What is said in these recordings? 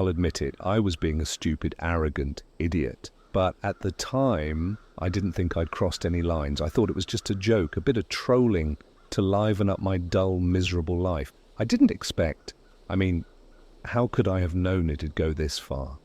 admit it, I was being a stupid, arrogant idiot. But at the time, I didn't think I'd crossed any lines. I thought it was just a joke, a bit of trolling to liven up my dull, miserable life. I didn't expect. How could I have known it'd go this far?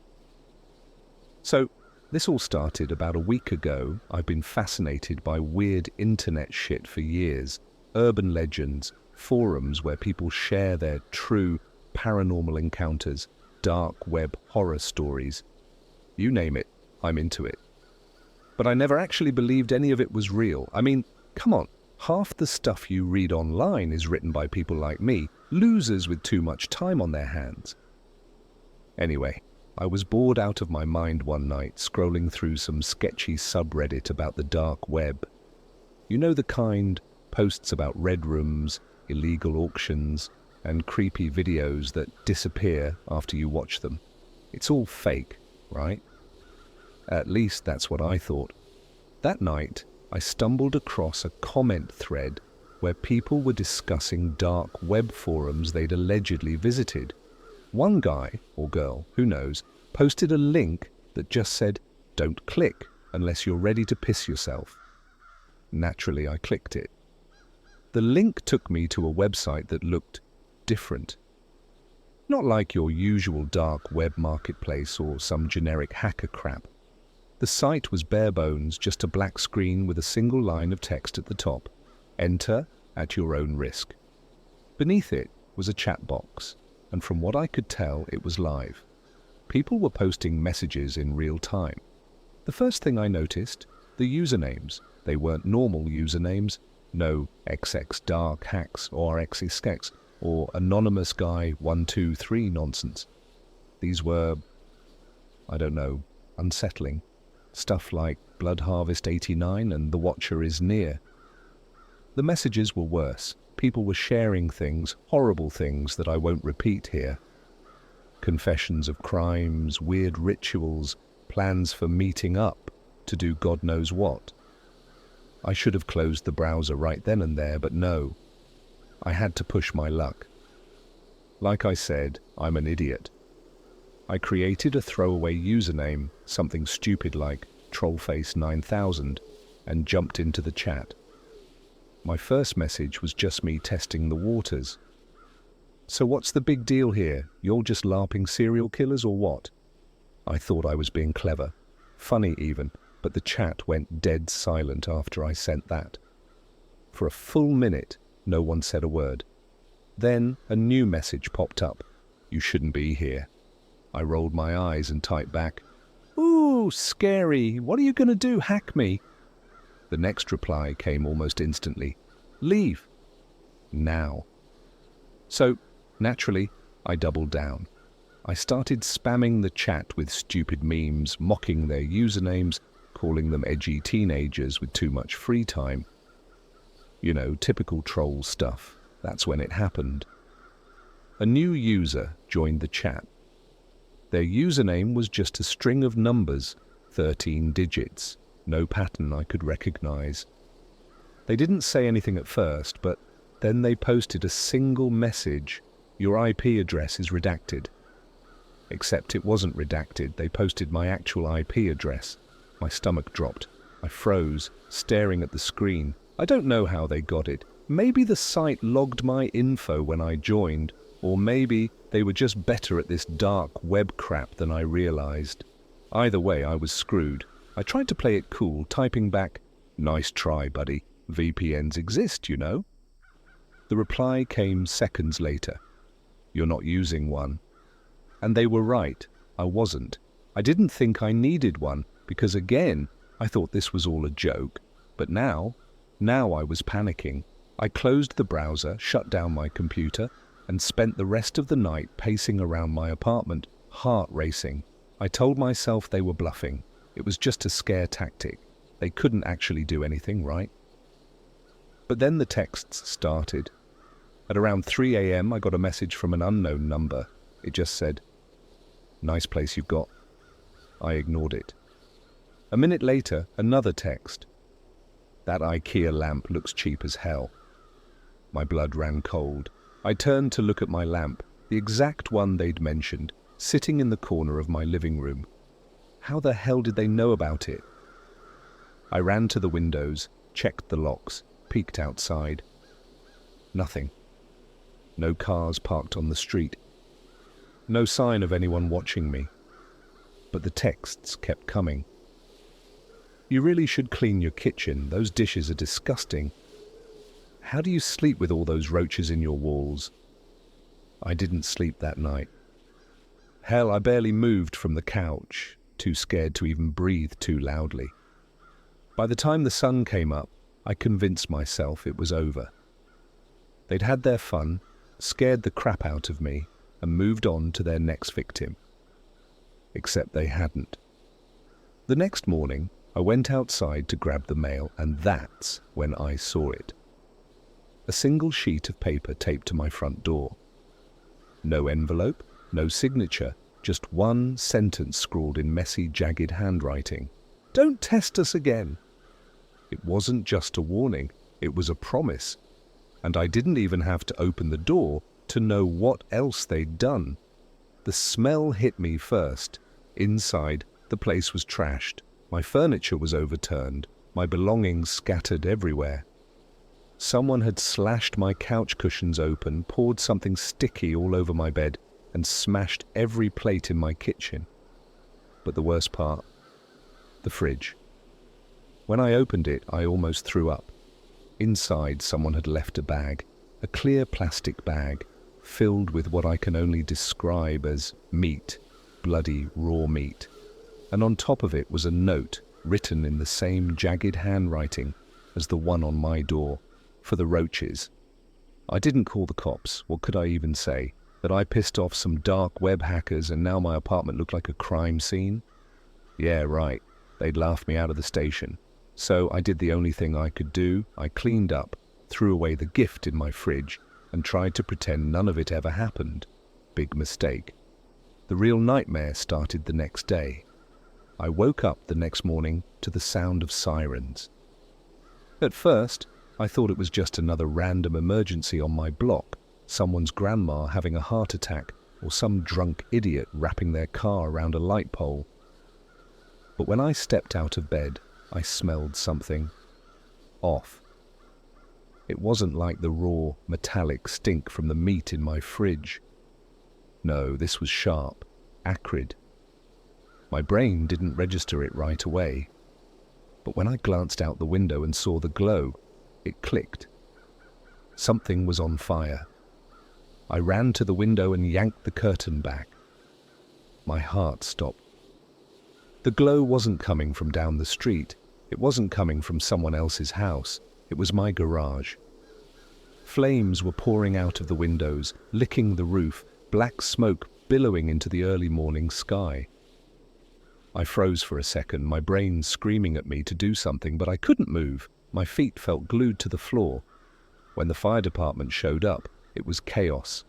So, this all started about a week ago. I've been fascinated by weird internet shit for years. Urban legends, forums where people share their true paranormal encounters, dark web horror stories. You name it, I'm into it. But I never actually believed any of it was real. Come on, half the stuff you read online is written by people like me, losers with too much time on their hands. Anyway, I was bored out of my mind one night, scrolling through some sketchy subreddit about the dark web. You know the kind, posts about red rooms, illegal auctions, and creepy videos that disappear after you watch them. It's all fake, right? At least that's what I thought. That night, I stumbled across a comment thread where people were discussing dark web forums they'd allegedly visited. One guy, or girl, who knows, posted a link that just said, "Don't click unless you're ready to piss yourself." Naturally, I clicked it. The link took me to a website that looked different. Not like your usual dark web marketplace or some generic hacker crap. The site was bare bones, just a black screen with a single line of text at the top. Enter at your own risk. Beneath it was a chat box, and from what I could tell, it was live. People were posting messages in real time. The first thing I noticed, the usernames. They weren't normal usernames. No xxdarkhacks or xxx or anonymous guy 123 nonsense. These were, unsettling. Stuff like Blood Harvest 89 and The Watcher is near. The messages were worse. People were sharing things, horrible things that I won't repeat here. Confessions of crimes, weird rituals, plans for meeting up to do God knows what. I should have closed the browser right then and there, but no. I had to push my luck. Like I said, I'm an idiot. I created a throwaway username, something stupid like Trollface9000, and jumped into the chat. My first message was just me testing the waters. "So what's the big deal here? You're just LARPing serial killers or what?" I thought I was being clever, funny even, but the chat went dead silent after I sent that. For a full minute, no one said a word. Then a new message popped up. "You shouldn't be here." I rolled my eyes and typed back, "Ooh, scary. What are you going to do, hack me?" The next reply came almost instantly. "Leave. Now." So, naturally, I doubled down. I started spamming the chat with stupid memes, mocking their usernames, calling them edgy teenagers with too much free time. Typical troll stuff. That's when it happened. A new user joined the chat. Their username was just a string of numbers, 13 digits, no pattern I could recognize. They didn't say anything at first, but then they posted a single message. "Your IP address is redacted." Except it wasn't redacted. They posted my actual IP address. My stomach dropped. I froze, staring at the screen. I don't know how they got it. Maybe the site logged my info when I joined, or maybe they were just better at this dark web crap than I realized. Either way, I was screwed. I tried to play it cool, typing back, "Nice try, buddy. VPNs exist, you know." The reply came seconds later. "You're not using one." And they were right. I wasn't. I didn't think I needed one, because again, I thought this was all a joke. But now I was panicking. I closed the browser, shut down my computer, and spent the rest of the night pacing around my apartment, heart racing. I told myself they were bluffing. It was just a scare tactic. They couldn't actually do anything, right? But then the texts started. At around 3 a.m. I got a message from an unknown number. It just said, "Nice place you've got." I ignored it. A minute later, another text. "That IKEA lamp looks cheap as hell." My blood ran cold. I turned to look at my lamp, the exact one they'd mentioned. sitting in the corner of my living room. How the hell did they know about it? I ran to the windows, checked the locks, peeked outside. Nothing. No cars parked on the street. No sign of anyone watching me. But the texts kept coming. You really should clean your kitchen. Those dishes are disgusting. How do you sleep with all those roaches in your walls? I didn't sleep that night. Hell, I barely moved from the couch, too scared to even breathe too loudly. By the time the sun came up, I convinced myself it was over. They'd had their fun, scared the crap out of me, and moved on to their next victim. Except they hadn't. The next morning, I went outside to grab the mail, and that's when I saw it. A single sheet of paper taped to my front door. No envelope, no signature, just one sentence scrawled in messy, jagged handwriting. Don't test us again. It wasn't just a warning, it was a promise. And I didn't even have to open the door to know what else they'd done. The smell hit me first. Inside, the place was trashed. My furniture was overturned, my belongings scattered everywhere. Someone had slashed my couch cushions open, poured something sticky all over my bed, and smashed every plate in my kitchen. But the worst part, the fridge. When I opened it, I almost threw up. Inside, someone had left a bag, a clear plastic bag, filled with what I can only describe as meat, bloody raw meat. And on top of it was a note written in the same jagged handwriting as the one on my door, for the roaches. I didn't call the cops. What could I even say? That I pissed off some dark web hackers and now my apartment looked like a crime scene? Yeah, right. They'd laughed me out of the station. So I did the only thing I could do. I cleaned up, threw away the gift in my fridge, and tried to pretend none of it ever happened. Big mistake. The real nightmare started the next day. I woke up the next morning to the sound of sirens. At first, I thought it was just another random emergency on my block, someone's grandma having a heart attack, or some drunk idiot wrapping their car around a light pole. But when I stepped out of bed, I smelled something off. It wasn't like the raw, metallic stink from the meat in my fridge. No, this was sharp, acrid. My brain didn't register it right away. But when I glanced out the window and saw the glow, it clicked. Something was on fire. I ran to the window and yanked the curtain back. My heart stopped. The glow wasn't coming from down the street. It wasn't coming from someone else's house. It was my garage. Flames were pouring out of the windows, licking the roof, black smoke billowing into the early morning sky. I froze for a second, my brain screaming at me to do something, but I couldn't move. My feet felt glued to the floor. When the fire department showed up, it was chaos.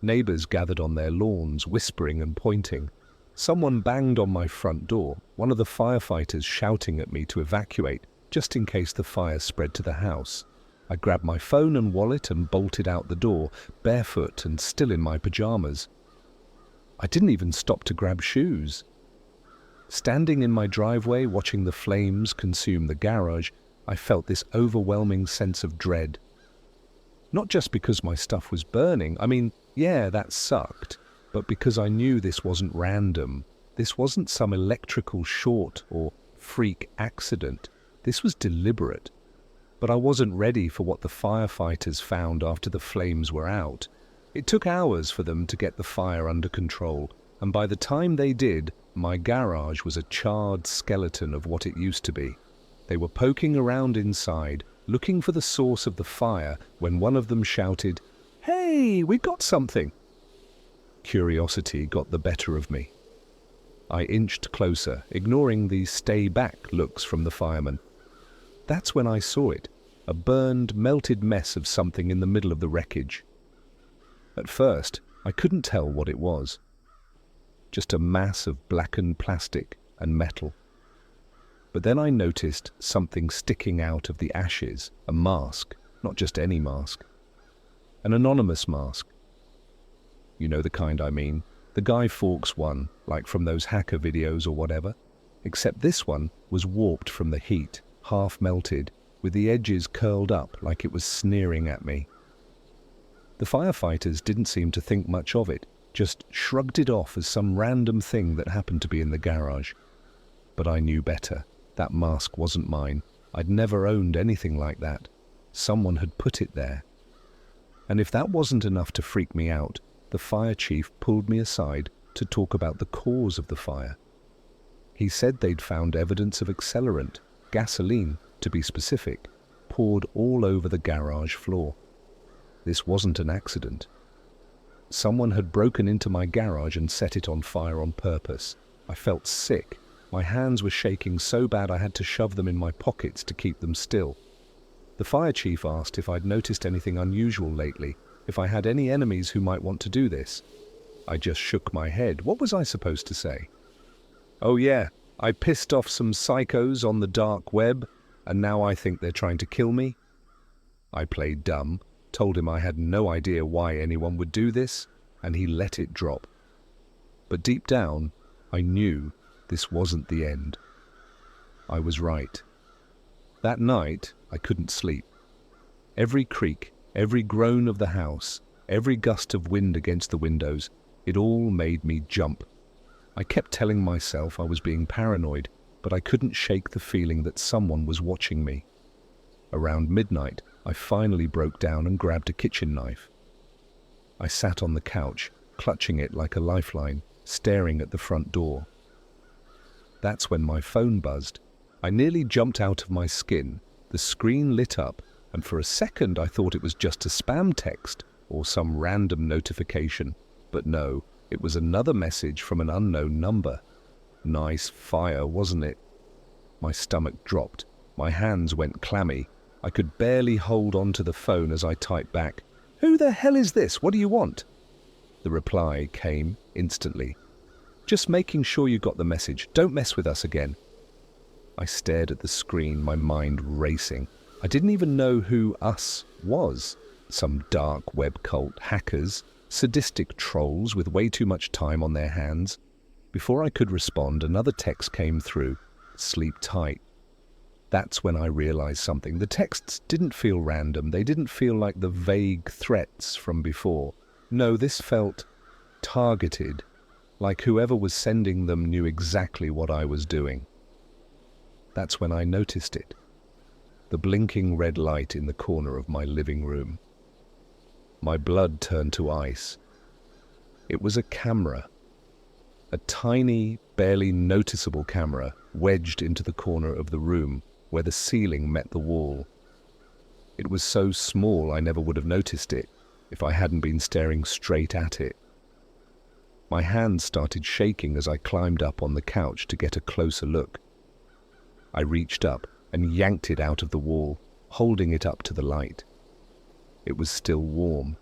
Neighbors gathered on their lawns, whispering and pointing. Someone banged on my front door, one of the firefighters shouting at me to evacuate, just in case the fire spread to the house. I grabbed my phone and wallet and bolted out the door, barefoot and still in my pajamas. I didn't even stop to grab shoes. Standing in my driveway, watching the flames consume the garage, I felt this overwhelming sense of dread. Not just because my stuff was burning, I mean, yeah, that sucked, but because I knew this wasn't random. This wasn't some electrical short or freak accident. This was deliberate. But I wasn't ready for what the firefighters found after the flames were out. It took hours for them to get the fire under control, and by the time they did, my garage was a charred skeleton of what it used to be. They were poking around inside, looking for the source of the fire, when one of them shouted, "Hey, we got something!" Curiosity got the better of me. I inched closer, ignoring the stay back looks from the firemen. That's when I saw it, a burned, melted mess of something in the middle of the wreckage. At first, I couldn't tell what it was. Just a mass of blackened plastic and metal. But then I noticed something sticking out of the ashes, a mask, not just any mask. An anonymous mask. You know the kind I mean. The Guy Fawkes one, like from those hacker videos or whatever, except this one was warped from the heat, half melted, with the edges curled up like it was sneering at me. The firefighters didn't seem to think much of it, just shrugged it off as some random thing that happened to be in the garage. But I knew better. That mask wasn't mine. I'd never owned anything like that. Someone had put it there. And if that wasn't enough to freak me out, the fire chief pulled me aside to talk about the cause of the fire. He said they'd found evidence of accelerant, gasoline to be specific, poured all over the garage floor. This wasn't an accident. Someone had broken into my garage and set it on fire on purpose. I felt sick. My hands were shaking so bad I had to shove them in my pockets to keep them still. The fire chief asked if I'd noticed anything unusual lately, if I had any enemies who might want to do this. I just shook my head. What was I supposed to say? Oh yeah, I pissed off some psychos on the dark web, and now I think they're trying to kill me. I played dumb, told him I had no idea why anyone would do this, and he let it drop. But deep down, I knew this wasn't the end. I was right. That night, I couldn't sleep. Every creak, every groan of the house, every gust of wind against the windows, it all made me jump. I kept telling myself I was being paranoid, but I couldn't shake the feeling that someone was watching me. Around midnight, I finally broke down and grabbed a kitchen knife. I sat on the couch, clutching it like a lifeline, staring at the front door. That's when my phone buzzed. I nearly jumped out of my skin. The screen lit up, and for a second I thought it was just a spam text or some random notification. But no, it was another message from an unknown number. Nice fire, wasn't it? My stomach dropped. My hands went clammy. I could barely hold on to the phone as I typed back, "Who the hell is this? What do you want?" The reply came instantly. "Just making sure you got the message. Don't mess with us again." I stared at the screen, my mind racing. I didn't even know who us was. Some dark web cult, hackers, sadistic trolls with way too much time on their hands. Before I could respond, another text came through. "Sleep tight." That's when I realized something. The texts didn't feel random. They didn't feel like the vague threats from before. No, this felt targeted, like whoever was sending them knew exactly what I was doing. That's when I noticed it. The blinking red light in the corner of my living room. My blood turned to ice. It was a camera. A tiny, barely noticeable camera wedged into the corner of the room where the ceiling met the wall. It was so small I never would have noticed it if I hadn't been staring straight at it. My hands started shaking as I climbed up on the couch to get a closer look. I reached up and yanked it out of the wall, holding it up to the light. It was still warm.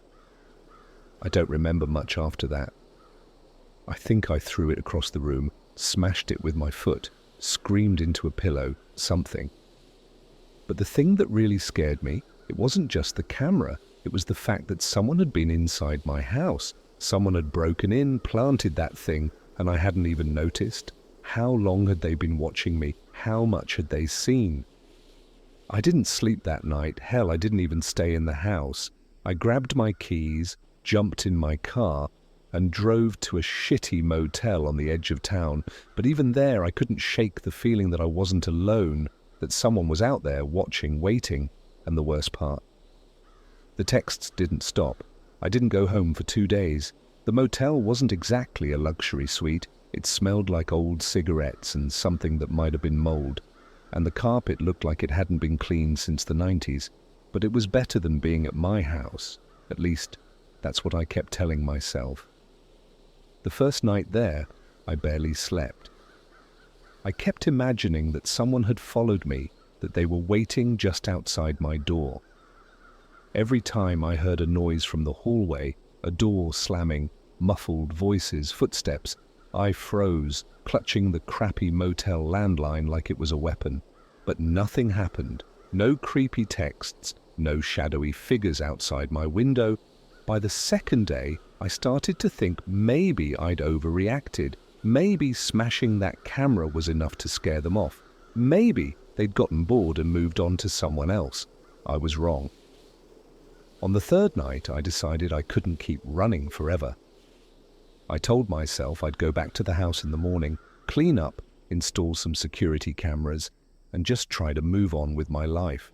I don't remember much after that. I think I threw it across the room, smashed it with my foot, screamed into a pillow, something. But the thing that really scared me, it wasn't just the camera, it was the fact that someone had been inside my house. Someone had broken in, planted that thing, and I hadn't even noticed. How long had they been watching me? How much had they seen? I didn't sleep that night. Hell, I didn't even stay in the house. I grabbed my keys, jumped in my car, and drove to a shitty motel on the edge of town. But even there, I couldn't shake the feeling that I wasn't alone, that someone was out there watching, waiting, and the worst part. The texts didn't stop. I didn't go home for 2 days. The motel wasn't exactly a luxury suite. It smelled like old cigarettes and something that might have been mold, and the carpet looked like it hadn't been cleaned since the 90s. But it was better than being at my house. At least, that's what I kept telling myself. The first night there, I barely slept. I kept imagining that someone had followed me, that they were waiting just outside my door. Every time I heard a noise from the hallway, a door slamming, muffled voices, footsteps, I froze, clutching the crappy motel landline like it was a weapon. But nothing happened. No creepy texts, no shadowy figures outside my window. By the second day, I started to think maybe I'd overreacted. Maybe smashing that camera was enough to scare them off. Maybe they'd gotten bored and moved on to someone else. I was wrong. On the third night, I decided I couldn't keep running forever. I told myself I'd go back to the house in the morning, clean up, install some security cameras, and just try to move on with my life.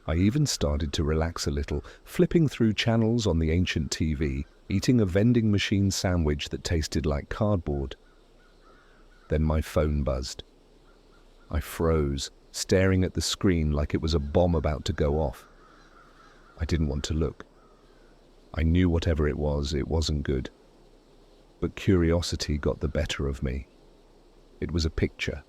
I even started to relax a little, flipping through channels on the ancient TV, eating a vending machine sandwich that tasted like cardboard. Then my phone buzzed. I froze, staring at the screen like it was a bomb about to go off. I didn't want to look. I knew whatever it wasn't good. But curiosity got the better of me. It was a picture.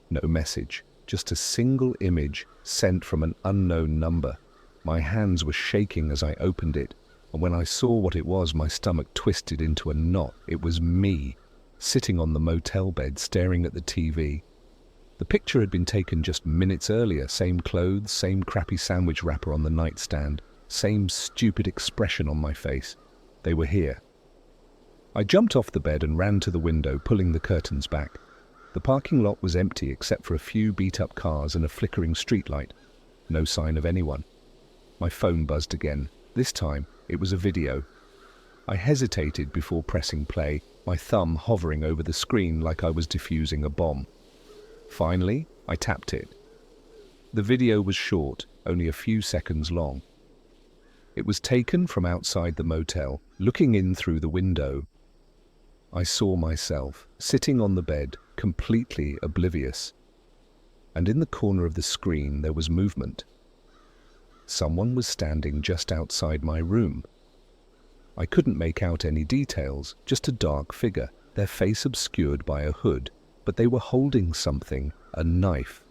No message, just a single image sent from an unknown number. My hands were shaking as I opened it, and when I saw what it was, my stomach twisted into a knot. It was me, sitting on the motel bed staring at the TV. The picture had been taken just minutes earlier, same clothes, same crappy sandwich wrapper on the nightstand, same stupid expression on my face. They were here. I jumped off the bed and ran to the window, pulling the curtains back. The parking lot was empty except for a few beat-up cars and a flickering streetlight. No sign of anyone. My phone buzzed again. This time, it was a video. I hesitated before pressing play, my thumb hovering over the screen like I was defusing a bomb. Finally, I tapped it. The video was short, only a few seconds long. It was taken from outside the motel, looking in through the window. I saw myself, sitting on the bed, completely oblivious. And in the corner of the screen there was movement. Someone was standing just outside my room. I couldn't make out any details, just a dark figure, their face obscured by a hood, but they were holding something, a knife.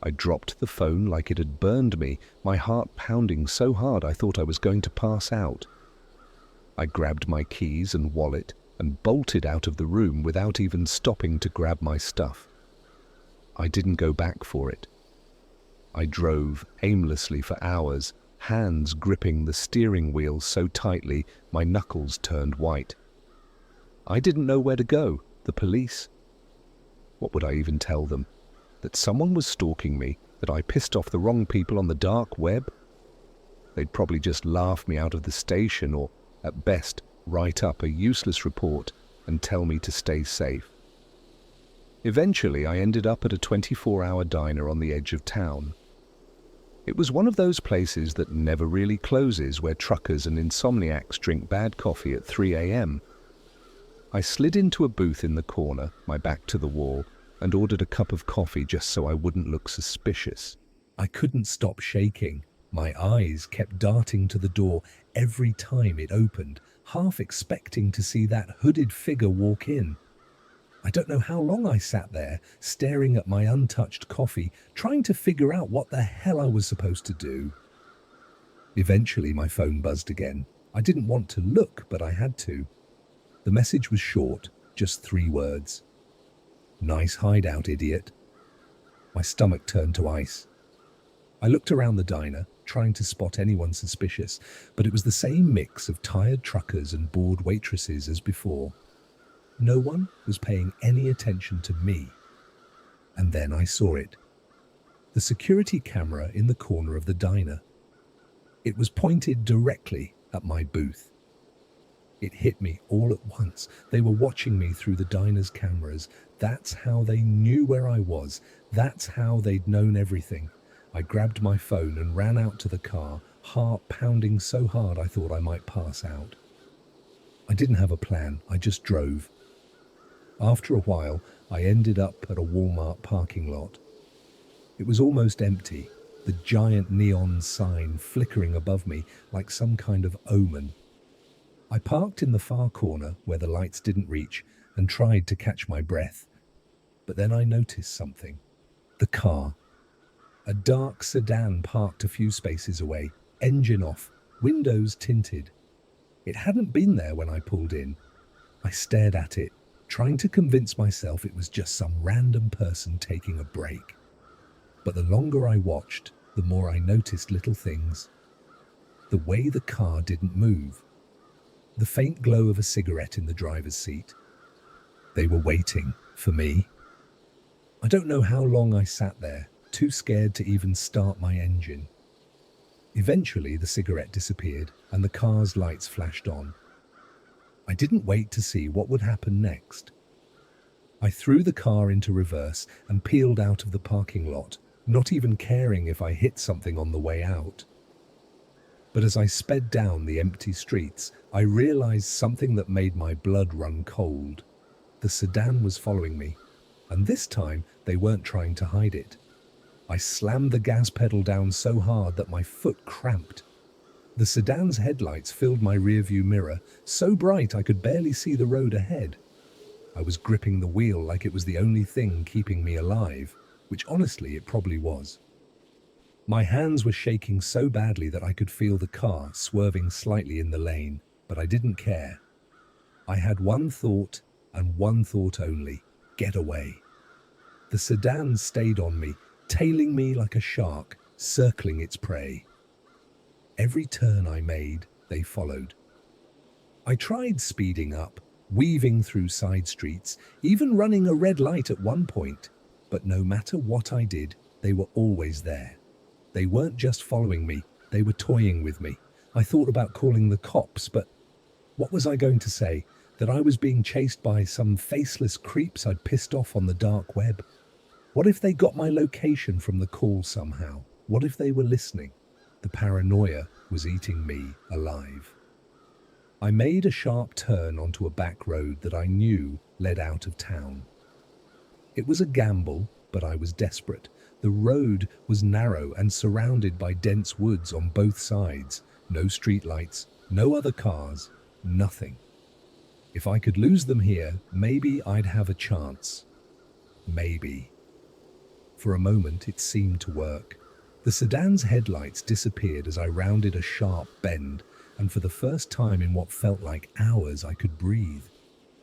I dropped the phone like it had burned me, my heart pounding so hard I thought I was going to pass out. I grabbed my keys and wallet and bolted out of the room without even stopping to grab my stuff. I didn't go back for it. I drove aimlessly for hours, hands gripping the steering wheel so tightly my knuckles turned white. I didn't know where to go. The police? What would I even tell them? That someone was stalking me, that I pissed off the wrong people on the dark web? They'd probably just laugh me out of the station or, at best, write up a useless report and tell me to stay safe. Eventually, I ended up at a 24-hour diner on the edge of town. It was one of those places that never really closes, where truckers and insomniacs drink bad coffee at 3 a.m. I slid into a booth in the corner, my back to the wall, and ordered a cup of coffee just so I wouldn't look suspicious. I couldn't stop shaking. My eyes kept darting to the door every time it opened, half expecting to see that hooded figure walk in. I don't know how long I sat there, staring at my untouched coffee, trying to figure out what the hell I was supposed to do. Eventually, my phone buzzed again. I didn't want to look, but I had to. The message was short, just 3 words. "Nice hideout, idiot." My stomach turned to ice. I looked around the diner, trying to spot anyone suspicious, but it was the same mix of tired truckers and bored waitresses as before. No one was paying any attention to me. And then I saw it. The security camera in the corner of the diner. It was pointed directly at my booth. It hit me all at once. They were watching me through the diner's cameras. That's how they knew where I was. That's how they'd known everything. I grabbed my phone and ran out to the car, heart pounding so hard I thought I might pass out. I didn't have a plan. I just drove. After a while, I ended up at a Walmart parking lot. It was almost empty, the giant neon sign flickering above me like some kind of omen. I parked in the far corner where the lights didn't reach and tried to catch my breath. But then I noticed something. The car. A dark sedan parked a few spaces away, engine off, windows tinted. It hadn't been there when I pulled in. I stared at it, trying to convince myself it was just some random person taking a break. But the longer I watched, the more I noticed little things. The way the car didn't move. the faint glow of a cigarette in the driver's seat. They were waiting for me. I don't know how long I sat there, too scared to even start my engine. Eventually, the cigarette disappeared and the car's lights flashed on. I didn't wait to see what would happen next. I threw the car into reverse and peeled out of the parking lot, not even caring if I hit something on the way out. But as I sped down the empty streets, I realized something that made my blood run cold. The sedan was following me, and this time they weren't trying to hide it. I slammed the gas pedal down so hard that my foot cramped. The sedan's headlights filled my rearview mirror, so bright I could barely see the road ahead. I was gripping the wheel like it was the only thing keeping me alive, which honestly it probably was. My hands were shaking so badly that I could feel the car swerving slightly in the lane, but I didn't care. I had one thought, and one thought only: get away. The sedan stayed on me, tailing me like a shark, circling its prey. Every turn I made, they followed. I tried speeding up, weaving through side streets, even running a red light at one point, but no matter what I did, they were always there. They weren't just following me, they were toying with me. I thought about calling the cops, but what was I going to say? That I was being chased by some faceless creeps I'd pissed off on the dark web? What if they got my location from the call somehow? What if they were listening? The paranoia was eating me alive. I made a sharp turn onto a back road that I knew led out of town. It was a gamble, but I was desperate. The road was narrow and surrounded by dense woods on both sides. No streetlights, no other cars, nothing. If I could lose them here, maybe I'd have a chance. Maybe. For a moment, it seemed to work. The sedan's headlights disappeared as I rounded a sharp bend, and for the first time in what felt like hours, I could breathe.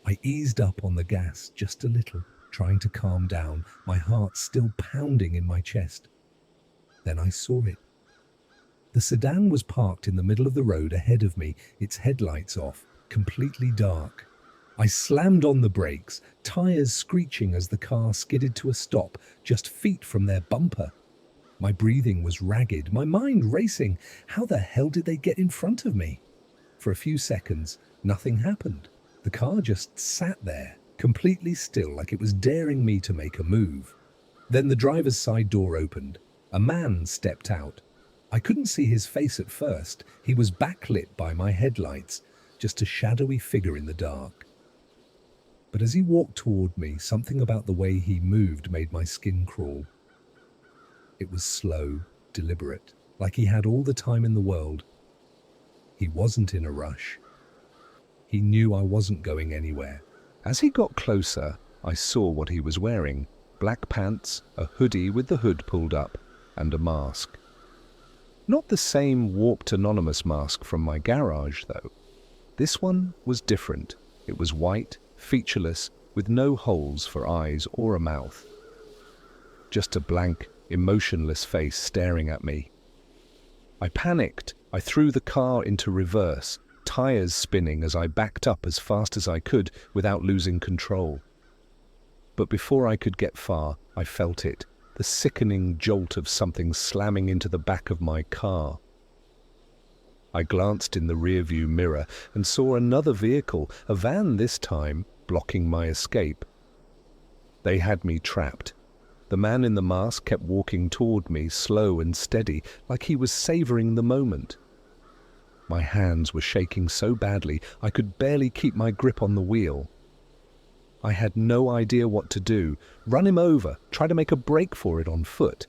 I eased up on the gas just a little, trying to calm down, my heart still pounding in my chest. Then I saw it. The sedan was parked in the middle of the road ahead of me, its headlights off, completely dark. I slammed on the brakes, tires screeching as the car skidded to a stop just feet from their bumper. My breathing was ragged, my mind racing. How the hell did they get in front of me? For a few seconds, nothing happened. The car just sat there, completely still, like it was daring me to make a move. Then the driver's side door opened. A man stepped out. I couldn't see his face at first. He was backlit by my headlights, just a shadowy figure in the dark. But as he walked toward me, something about the way he moved made my skin crawl. It was slow, deliberate, like he had all the time in the world. He wasn't in a rush. He knew I wasn't going anywhere. As he got closer, I saw what he was wearing: black pants, a hoodie with the hood pulled up, and a mask. Not the same warped anonymous mask from my garage, though. This one was different. It was white, featureless, with no holes for eyes or a mouth. Just a blank, emotionless face staring at me. I panicked. I threw the car into reverse, tires spinning as I backed up as fast as I could without losing control. But before I could get far, I felt it, the sickening jolt of something slamming into the back of my car. I glanced in the rearview mirror and saw another vehicle, a van this time, blocking my escape. They had me trapped. The man in the mask kept walking toward me, slow and steady, like he was savoring the moment. My hands were shaking so badly I could barely keep my grip on the wheel. I had no idea what to do. Run him over, try to make a break for it on foot.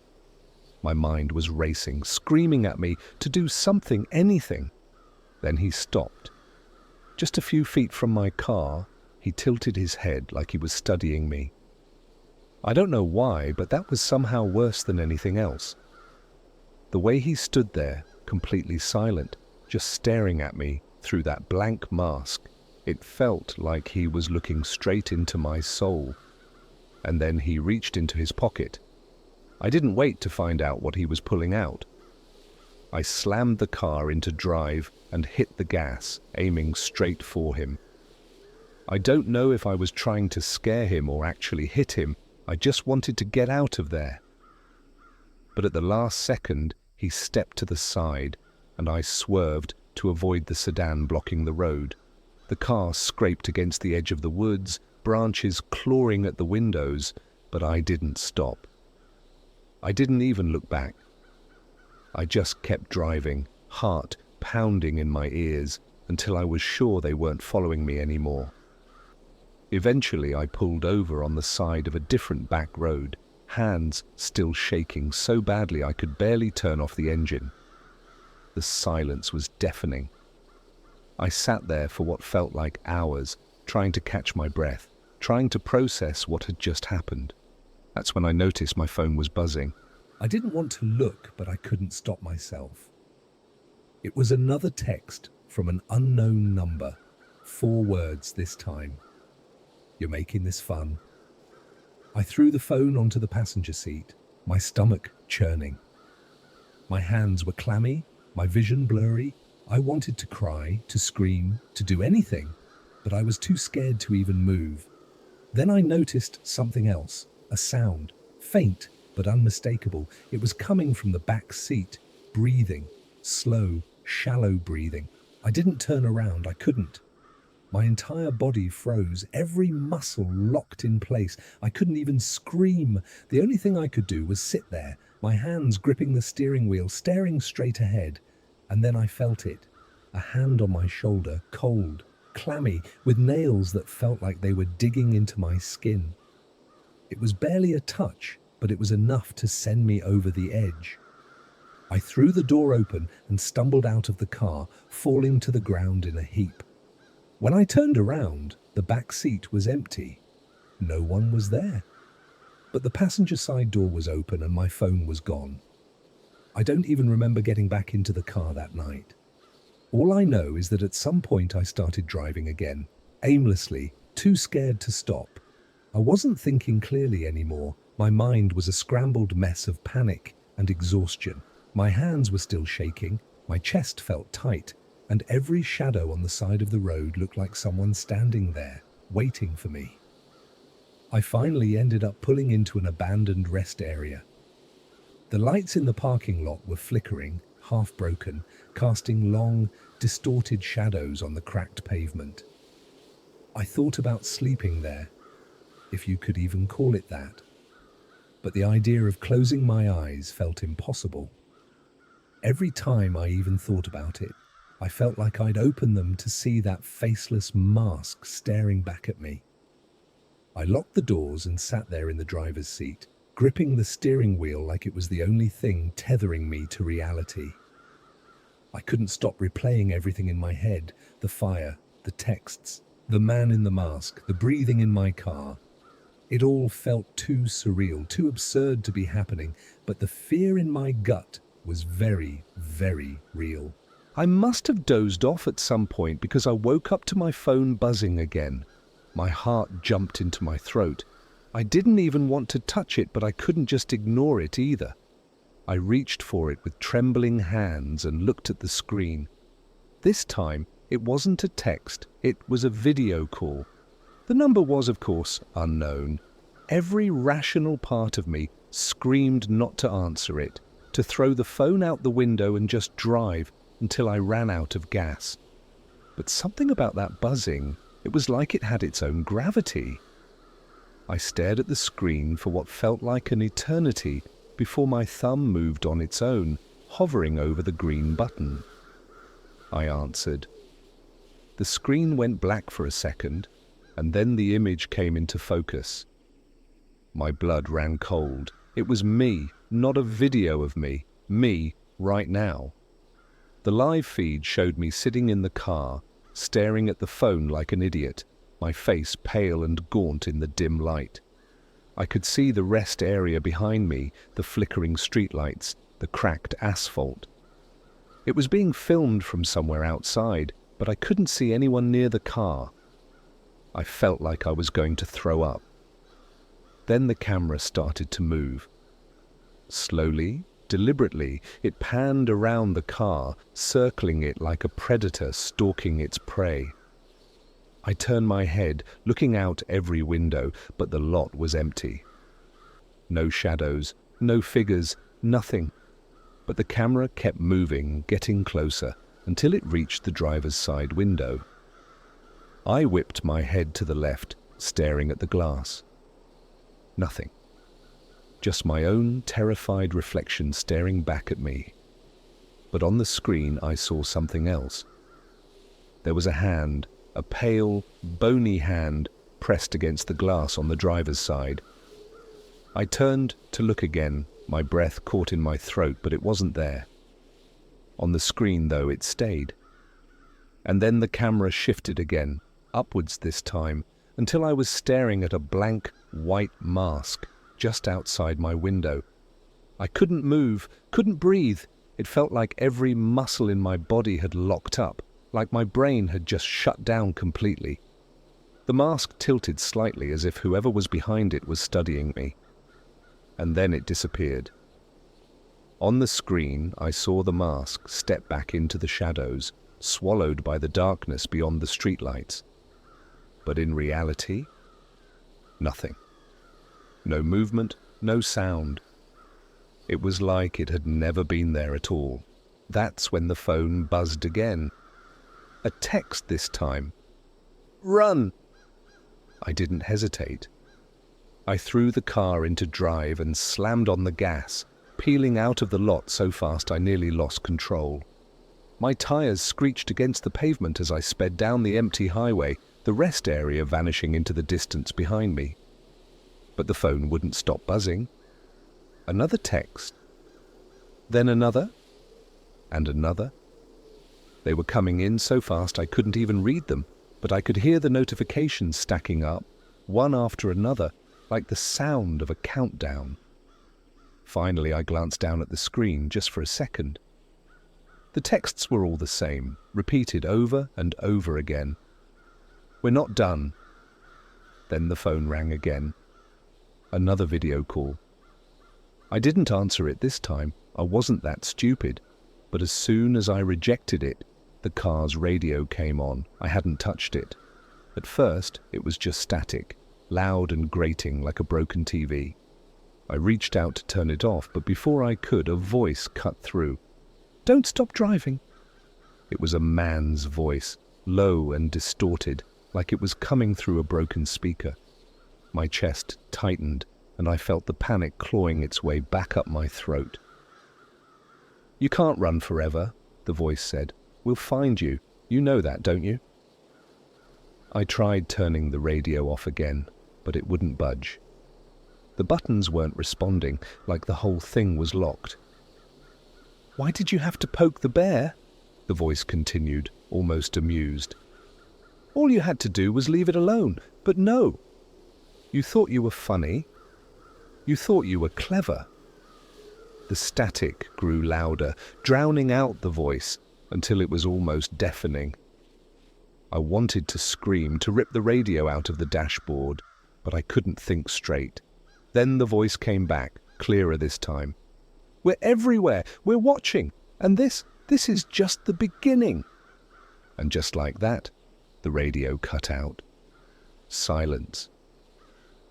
My mind was racing, screaming at me to do something, anything. Then he stopped. Just a few feet from my car, he tilted his head like he was studying me. I don't know why, but that was somehow worse than anything else. The way he stood there, completely silent, just staring at me through that blank mask, it felt like he was looking straight into my soul. And then he reached into his pocket. I didn't wait to find out what he was pulling out. I slammed the car into drive and hit the gas, aiming straight for him. I don't know if I was trying to scare him or actually hit him. I just wanted to get out of there. But at the last second, he stepped to the side, and I swerved to avoid the sedan blocking the road. The car scraped against the edge of the woods, branches clawing at the windows, but I didn't stop. I didn't even look back. I just kept driving, heart pounding in my ears, until I was sure they weren't following me anymore. Eventually, I pulled over on the side of a different back road, hands still shaking so badly I could barely turn off the engine. The silence was deafening. I sat there for what felt like hours, trying to catch my breath, trying to process what had just happened. That's when I noticed my phone was buzzing. I didn't want to look, but I couldn't stop myself. It was another text from an unknown number, 4 words this time. "You're making this fun." I threw the phone onto the passenger seat, my stomach churning. My hands were clammy, my vision blurry. I wanted to cry, to scream, to do anything, but I was too scared to even move. Then I noticed something else, a sound, faint but unmistakable. It was coming from the back seat, breathing, slow, shallow breathing. I didn't turn around, I couldn't. My entire body froze, every muscle locked in place. I couldn't even scream. The only thing I could do was sit there, my hands gripping the steering wheel, staring straight ahead. And then I felt it, a hand on my shoulder, cold, clammy, with nails that felt like they were digging into my skin. It was barely a touch, but it was enough to send me over the edge. I threw the door open and stumbled out of the car, falling to the ground in a heap. When I turned around, the back seat was empty. No one was there. But the passenger side door was open and my phone was gone. I don't even remember getting back into the car that night. All I know is that at some point I started driving again, aimlessly, too scared to stop. I wasn't thinking clearly anymore. My mind was a scrambled mess of panic and exhaustion. My hands were still shaking, my chest felt tight, and every shadow on the side of the road looked like someone standing there, waiting for me. I finally ended up pulling into an abandoned rest area. The lights in the parking lot were flickering, half broken, casting long, distorted shadows on the cracked pavement. I thought about sleeping there, if you could even call it that. But the idea of closing my eyes felt impossible. Every time I even thought about it, I felt like I'd open them to see that faceless mask staring back at me. I locked the doors and sat there in the driver's seat, gripping the steering wheel like it was the only thing tethering me to reality. I couldn't stop replaying everything in my head, the fire, the texts, the man in the mask, the breathing in my car. It all felt too surreal, too absurd to be happening, but the fear in my gut was very, very real. I must have dozed off at some point because I woke up to my phone buzzing again. My heart jumped into my throat. I didn't even want to touch it, but I couldn't just ignore it either. I reached for it with trembling hands and looked at the screen. This time, it wasn't a text, it was a video call. The number was, of course, unknown. Every rational part of me screamed not to answer it, to throw the phone out the window and just drive until I ran out of gas. But something about that buzzing, it was like it had its own gravity. I stared at the screen for what felt like an eternity before my thumb moved on its own, hovering over the green button. I answered. The screen went black for a second, and then the image came into focus. My blood ran cold. It was me, not a video of me right now. The live feed showed me sitting in the car, staring at the phone like an idiot, my face pale and gaunt in the dim light. I could see the rest area behind me, the flickering streetlights, the cracked asphalt. It was being filmed from somewhere outside, but I couldn't see anyone near the car. I felt like I was going to throw up. Then the camera started to move. Slowly, Deliberately, it panned around the car, circling it like a predator stalking its prey. I turned my head, looking out every window, but the lot was empty. No shadows, no figures, nothing. But the camera kept moving, getting closer, until it reached the driver's side window. I whipped my head to the left, staring at the glass. Nothing. Just my own terrified reflection staring back at me. But on the screen I saw something else. There was a hand, a pale, bony hand, pressed against the glass on the driver's side. I turned to look again, my breath caught in my throat, but it wasn't there. On the screen, though, it stayed. And then the camera shifted again, upwards this time, until I was staring at a blank, white mask just outside my window. I couldn't move, couldn't breathe. It felt like every muscle in my body had locked up, like my brain had just shut down completely. The mask tilted slightly as if whoever was behind it was studying me. And then it disappeared. On the screen, I saw the mask step back into the shadows, swallowed by the darkness beyond the streetlights. But in reality, nothing. No movement, no sound. It was like it had never been there at all. That's when the phone buzzed again. A text this time. "Run!" I didn't hesitate. I threw the car into drive and slammed on the gas, peeling out of the lot so fast I nearly lost control. My tires screeched against the pavement as I sped down the empty highway, the rest area vanishing into the distance behind me. But the phone wouldn't stop buzzing. Another text. Then another. And another. They were coming in so fast I couldn't even read them, but I could hear the notifications stacking up, one after another, like the sound of a countdown. Finally, I glanced down at the screen just for a second. The texts were all the same, repeated over and over again. "We're not done." Then the phone rang again. Another video call. I didn't answer it this time. I wasn't that stupid. But as soon as I rejected it, the car's radio came on. I hadn't touched it. At first, it was just static, loud and grating like a broken TV. I reached out to turn it off, but before I could, a voice cut through. "Don't stop driving." It was a man's voice, low and distorted, like it was coming through a broken speaker. My chest tightened, and I felt the panic clawing its way back up my throat. "You can't run forever," the voice said. "We'll find you. You know that, don't you?" I tried turning the radio off again, but it wouldn't budge. The buttons weren't responding, like the whole thing was locked. "Why did you have to poke the bear?" the voice continued, almost amused. "All you had to do was leave it alone, but no. You thought you were funny. You thought you were clever." The static grew louder, drowning out the voice until it was almost deafening. I wanted to scream, to rip the radio out of the dashboard, but I couldn't think straight. Then the voice came back, clearer this time. "We're everywhere, we're watching, and this is just the beginning." And just like that, the radio cut out. Silence.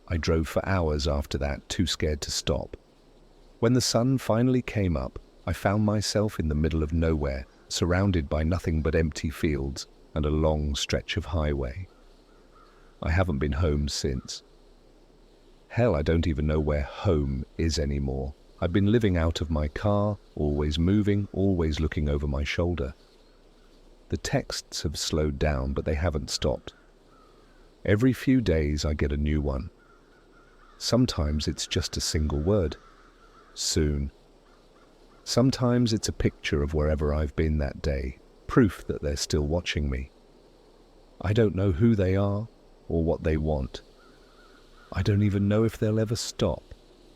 I drove for hours after that, too scared to stop. When the sun finally came up, I found myself in the middle of nowhere, surrounded by nothing but empty fields and a long stretch of highway. I haven't been home since. Hell, I don't even know where home is anymore. I've been living out of my car, always moving, always looking over my shoulder. The texts have slowed down, but they haven't stopped. Every few days I get a new one. Sometimes it's just a single word. Soon. Sometimes it's a picture of wherever I've been that day, proof that they're still watching me. I don't know who they are or what they want. I don't even know if they'll ever stop.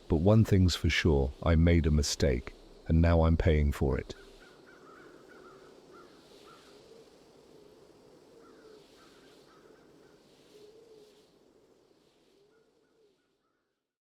But one thing's for sure, I made a mistake, and now I'm paying for it.